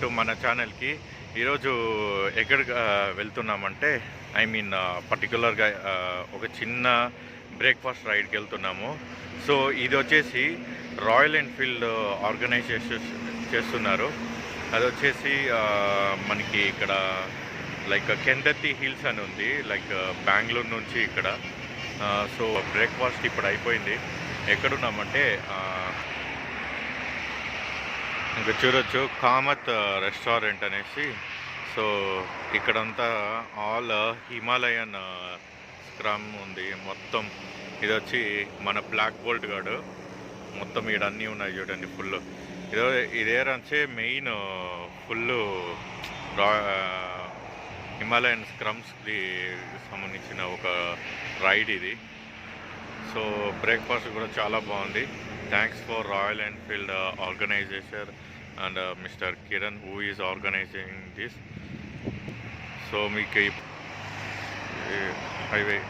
To మన ఛానల్కి. ఈరోజు ఎక్కడ వెళ్తున్నామంటే పర్టికులర్గా ఒక చిన్న బ్రేక్ఫాస్ట్ రైడ్కి వెళ్తున్నాము. సో ఇది వచ్చేసి రాయల్ ఎన్ఫీల్డ్ ఆర్గనైజేషన్ చేస్తున్నారు. అది వచ్చేసి మనకి ఇక్కడ లైక్ కెందత్తి హిల్స్ అని ఉంది, లైక్ బెంగళూరు నుంచి ఇక్కడ. సో బ్రేక్ఫాస్ట్ ఇప్పుడు అయిపోయింది. ఎక్కడున్నామంటే ఇంకా చూడొచ్చు కామత్ రెస్టారెంట్ అనేసి. సో ఇక్కడంతా ఆల్ హిమాలయన్ స్క్రమ్ ఉంది మొత్తం. ఇది వచ్చి మన బ్లాక్ బోల్ట్ గాడు మొత్తం ఇక్కడ అన్నీ ఉన్నాయి చూడండి ఫుల్. ఇదేరంటే మెయిన్ ఫుల్ హిమాలయన్ స్క్రమ్స్కి సంబంధించిన ఒక రైడ్ ఇది. సో బ్రేక్ఫాస్ట్ కూడా చాలా బాగుంది. Thanks for Royal Enfield organisation and mister Kiran who is organising this. So మీకు హైవే